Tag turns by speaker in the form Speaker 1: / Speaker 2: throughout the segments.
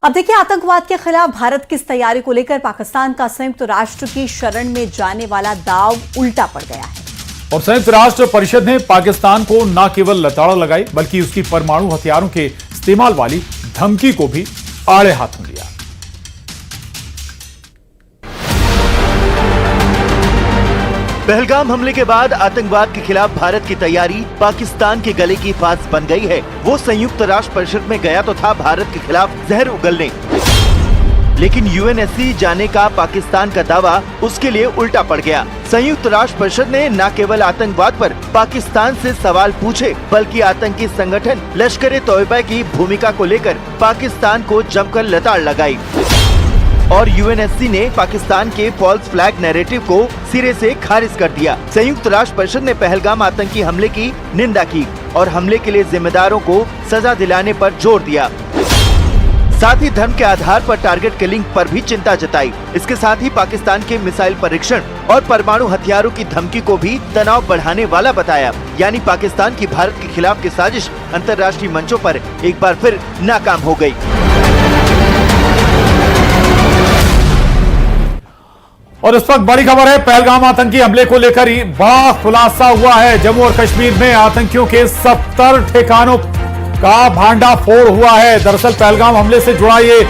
Speaker 1: अब देखिए, आतंकवाद के खिलाफ भारत की इस तैयारी को लेकर पाकिस्तान का संयुक्त राष्ट्र की शरण में जाने वाला दांव उल्टा पड़ गया है
Speaker 2: और संयुक्त राष्ट्र परिषद ने पाकिस्तान को न केवल लताड़ लगाई बल्कि उसकी परमाणु हथियारों के इस्तेमाल वाली धमकी को भी आड़े हाथों लिया।
Speaker 3: पहलगाम हमले के बाद आतंकवाद के खिलाफ भारत की तैयारी पाकिस्तान के गले की फांस बन गई है। वो संयुक्त राष्ट्र परिषद में गया तो था भारत के खिलाफ जहर उगलने, लेकिन यूएनएससी जाने का पाकिस्तान का दावा उसके लिए उल्टा पड़ गया। संयुक्त राष्ट्र परिषद ने न केवल आतंकवाद पर पाकिस्तान से सवाल पूछे बल्कि आतंकी संगठन लश्कर-ए-तोयबा की भूमिका को लेकर पाकिस्तान को जमकर लताड़ लगाई और यूएनएससी ने पाकिस्तान के फॉल्स फ्लैग नैरेटिव को सिरे से खारिज कर दिया। संयुक्त राष्ट्र परिषद ने पहलगाम आतंकी हमले की निंदा की और हमले के लिए जिम्मेदारों को सजा दिलाने पर जोर दिया। साथ ही धर्म के आधार पर टारगेट किलिंग पर भी चिंता जताई। इसके साथ ही पाकिस्तान के मिसाइल परीक्षण और परमाणु हथियारों की धमकी को भी तनाव बढ़ाने वाला बताया। यानी पाकिस्तान की भारत के खिलाफ की साजिश अंतर्राष्ट्रीय मंचों पर एक बार फिर नाकाम हो गयी।
Speaker 2: और इस वक्त बड़ी खबर है, पहलगाम आतंकी हमले को लेकर ही बड़ा खुलासा हुआ है। जम्मू और कश्मीर में आतंकियों के 70 ठिकानों का भांडाफोड़ हुआ है। दरअसल पहलगाम हमले से जुड़ा ये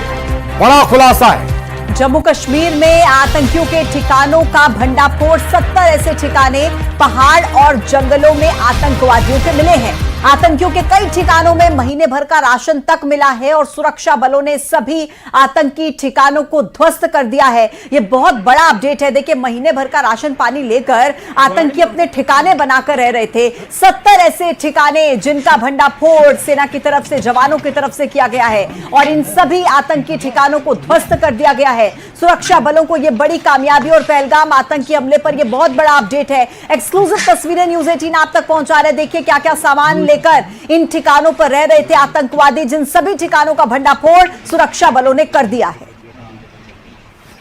Speaker 2: बड़ा खुलासा है।
Speaker 1: जम्मू कश्मीर में आतंकियों के ठिकानों का भंडाफोड़, 70 ऐसे ठिकाने पहाड़ और जंगलों में आतंकवादियों के मिले हैं। आतंकियों के कई ठिकानों में महीने भर का राशन तक मिला है और सुरक्षा बलों ने सभी आतंकी ठिकानों को ध्वस्त कर दिया है। यह बहुत बड़ा अपडेट है। देखिए, महीने भर का राशन पानी लेकर आतंकी अपने ठिकाने बनाकर रह रहे थे। 70 ऐसे ठिकाने जिनका भंडाफोड़ सेना की तरफ से, जवानों की तरफ से किया गया है और इन सभी आतंकी ठिकानों को ध्वस्त कर दिया गया है। सुरक्षा बलों को यह बड़ी कामयाबी और पहलगाम आतंकी हमले पर यह बहुत बड़ा अपडेट है। एक्सक्लूसिव तस्वीरें न्यूज़ 18 आप तक पहुंचा रहे। देखिए क्या क्या सामान लेकर इन ठिकानों पर रह रहे थे आतंकवादी, जिन सभी ठिकानों का भंडाफोड़ सुरक्षा बलों ने कर दिया है।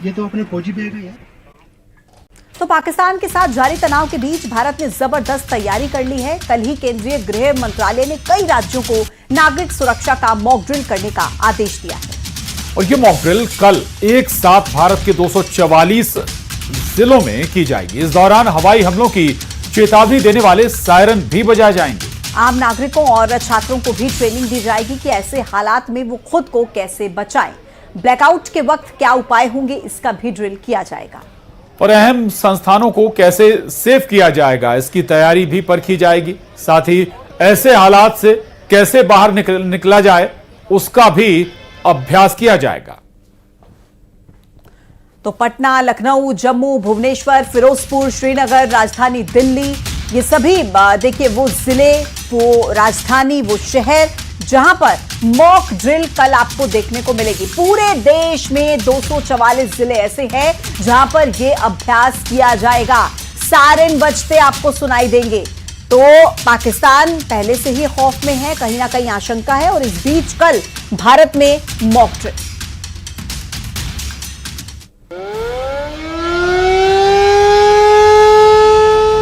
Speaker 4: ये तो अपने फौजी बैग है।
Speaker 1: तो पाकिस्तान के साथ जारी तनाव के बीच भारत ने जबरदस्त तैयारी कर ली है। कल ही केंद्रीय गृह मंत्रालय ने कई राज्यों को नागरिक सुरक्षा का मॉक ड्रिल करने का आदेश दिया है
Speaker 2: और ये मॉक ड्रिल कल एक साथ भारत के 244 जिलों में की जाएगी। इस दौरान हवाई हमलों की चेतावनी देने वाले सायरन भी बजाए जाएंगे।
Speaker 1: आम नागरिकों और छात्रों को भी ट्रेनिंग दी जाएगी कि ऐसे हालात में वो खुद को कैसे बचाएं। ब्लैकआउट के वक्त क्या उपाय होंगे, इसका भी ड्रिल किया जाएगा
Speaker 2: और अहम संस्थानों को कैसे सेव किया जाएगा, इसकी तैयारी भी परखी जाएगी। साथ ही ऐसे हालात से कैसे बाहर निकला जाए, उसका भी अभ्यास किया जाएगा।
Speaker 1: तो पटना, लखनऊ, जम्मू, भुवनेश्वर, फिरोजपुर, श्रीनगर, राजधानी दिल्ली, ये सभी देखिए वो जिले, वो राजधानी, वो शहर जहां पर मॉक ड्रिल कल आपको देखने को मिलेगी। पूरे देश में 244 जिले ऐसे हैं जहां पर यह अभ्यास किया जाएगा। सायरन बजते आपको सुनाई देंगे। तो पाकिस्तान पहले से ही खौफ में है, कहीं ना कहीं आशंका है और इस बीच कल भारत में मॉक ड्रिल।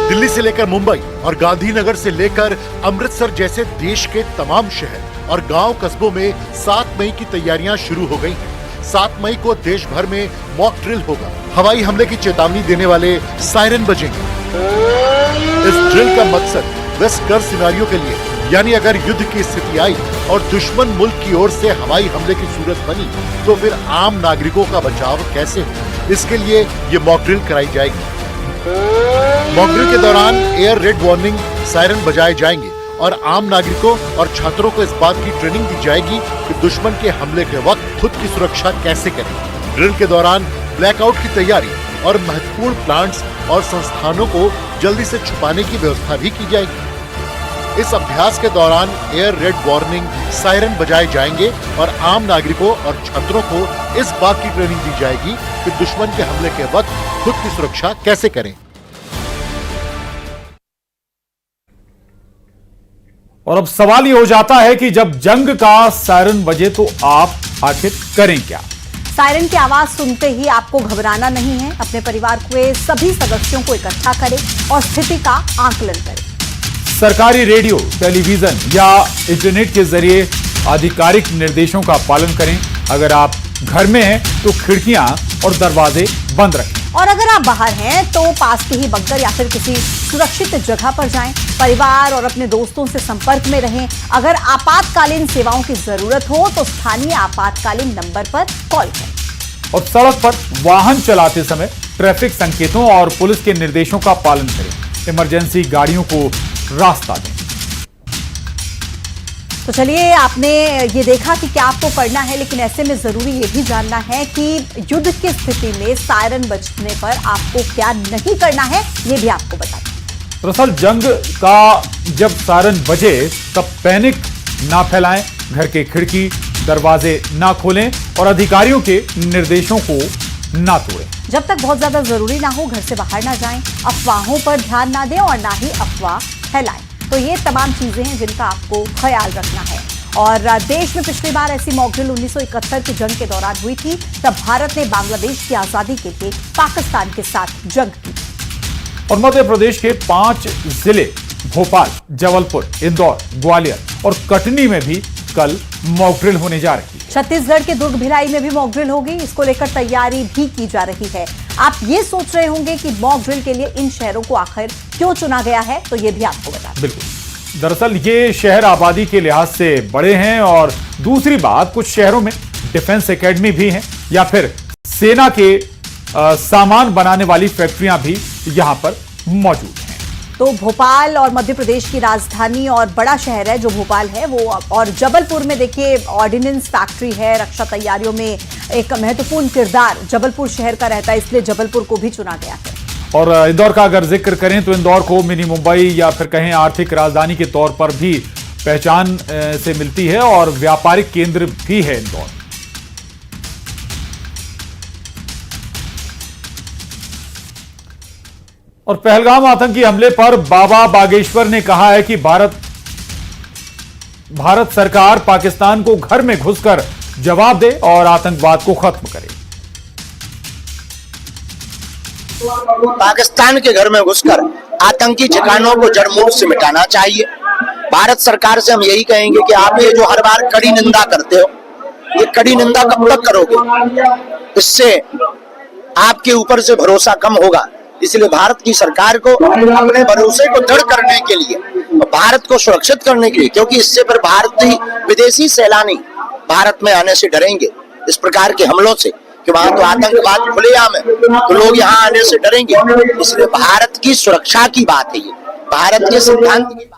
Speaker 5: दिल्ली से लेकर मुंबई और गांधीनगर से लेकर अमृतसर जैसे देश के तमाम शहर और गांव कस्बों में 7 मई की तैयारियां शुरू हो गई हैं। 7 मई को देश भर में मॉक ड्रिल होगा। हवाई हमले की चेतावनी देने वाले सायरन बजेंगे। इस ड्रिल का मकसद बेस्ट केस सिनेरियो के लिए, यानी अगर युद्ध की स्थिति आई और दुश्मन मुल्क की ओर से हवाई हमले की सूरत बनी तो फिर आम नागरिकों का बचाव कैसे हो, इसके लिए ये मॉक ड्रिल कराई जाएगी। मॉक ड्रिल के दौरान एयर रेड वार्निंग सायरन बजाए जाएंगे और आम नागरिकों और छात्रों को इस बात की ट्रेनिंग दी जाएगी कि दुश्मन के हमले के वक्त खुद की सुरक्षा कैसे करें। ड्रिल के दौरान ब्लैकआउट की तैयारी और महत्वपूर्ण प्लांट्स और संस्थानों को जल्दी से छुपाने की व्यवस्था भी की जाएगी। इस अभ्यास के दौरान एयर रेड वार्निंग सायरन बजाए जाएंगे और आम नागरिकों और छात्रों को इस बात की ट्रेनिंग दी जाएगी कि दुश्मन के हमले के वक्त खुद की सुरक्षा कैसे करें।
Speaker 2: और अब सवाल ये हो जाता है कि जब जंग का सायरन बजे तो आप आखिर करें क्या?
Speaker 1: सायरन की आवाज सुनते ही आपको घबराना नहीं है। अपने परिवार के सभी सदस्यों को इकट्ठा करें और स्थिति का आकलन करें।
Speaker 2: सरकारी रेडियो, टेलीविजन या इंटरनेट के जरिए आधिकारिक निर्देशों का पालन करें। अगर आप घर में हैं तो खिड़कियां और दरवाजे बंद रखें।
Speaker 1: और अगर आप बाहर हैं तो पास के ही बंकर या फिर किसी सुरक्षित जगह पर जाएं। परिवार और अपने दोस्तों से संपर्क में रहें। अगर आपातकालीन सेवाओं की जरूरत हो तो स्थानीय आपातकालीन नंबर पर कॉल करें।
Speaker 2: और सड़क पर वाहन चलाते समय ट्रैफिक संकेतों और पुलिस के निर्देशों का पालन करें। इमरजेंसी गाड़ियों को रास्ता दें।
Speaker 1: तो चलिए, आपने ये देखा कि क्या आपको करना है, लेकिन ऐसे में जरूरी ये भी जानना है कि युद्ध की स्थिति में सायरन बजने पर आपको क्या नहीं करना है, ये भी आपको बता दें।
Speaker 2: दरअसल जंग का जब सायरन बजे तब पैनिक ना फैलाएं, घर के खिड़की दरवाजे ना खोलें और अधिकारियों के निर्देशों को ना तोड़ें।
Speaker 1: जब तक बहुत ज्यादा जरूरी ना हो घर से बाहर ना जाएं, अफवाहों पर ध्यान ना दें और ना ही अफवाह फैलाएं। तो ये तमाम चीजें हैं जिनका आपको ख्याल रखना है। और देश में पिछली बार ऐसी मॉकड्रिल 1971 की जंग के दौरान हुई थी। तब भारत ने बांग्लादेश की आजादी के लिए पाकिस्तान के साथ जंग की।
Speaker 2: और मध्य प्रदेश के 5 जिले भोपाल, जबलपुर, इंदौर, ग्वालियर और कटनी में भी कल मॉकड्रिल होने जा रही है।
Speaker 1: छत्तीसगढ़ के दुर्ग भिलाई में भी मॉकड्रिल होगी। इसको लेकर तैयारी भी की जा रही है। आप ये सोच रहे होंगे कि मॉकड्रिल के लिए इन शहरों को आखिर क्यों चुना गया है, तो ये भी आपको बता दें।
Speaker 2: बिल्कुल, दरअसल ये शहर आबादी के लिहाज से बड़े हैं और दूसरी बात, कुछ शहरों में डिफेंस एकेडमी भी हैं या फिर सेना के सामान बनाने वाली फैक्ट्रियां भी यहां पर मौजूद हैं।
Speaker 1: तो भोपाल और मध्य प्रदेश की राजधानी और बड़ा शहर है जो भोपाल है वो, और जबलपुर में देखिए ऑर्डिनेंस फैक्ट्री है। रक्षा तैयारियों में एक महत्वपूर्ण किरदार जबलपुर शहर का रहता है, इसलिए जबलपुर को भी चुना गया है।
Speaker 2: और इंदौर का अगर जिक्र करें तो इंदौर को मिनी मुंबई या फिर कहें आर्थिक राजधानी के तौर पर भी पहचान से मिलती है और व्यापारिक केंद्र भी है इंदौर। और पहलगाम आतंकी हमले पर बाबा बागेश्वर ने कहा है कि भारत सरकार पाकिस्तान को घर में घुसकर जवाब दे और आतंकवाद को खत्म करे।
Speaker 6: पाकिस्तान के घर में घुसकर आतंकी ठिकानों को जड़-मूल से मिटाना चाहिए। भारत सरकार से हम यही कहेंगे कि आप ये जो हर बार कड़ी निंदा करते हो, ये कड़ी निंदा कब तक करोगे? इससे आपके ऊपर से भरोसा कम होगा। इसलिए भारत की सरकार को अपने भरोसे को दृढ़ करने के लिए, भारत को सुरक्षित करने के लिए, क्योंकि इससे फिर भारतीय विदेशी सैलानी भारत में आने से डरेंगे इस प्रकार के हमलों से, कि वहां तो आतंकवाद खुलेआम है, तो लोग यहाँ आने से डरेंगे। इसलिए भारत की सुरक्षा की बात है, ये भारत के सिद्धांत की बात।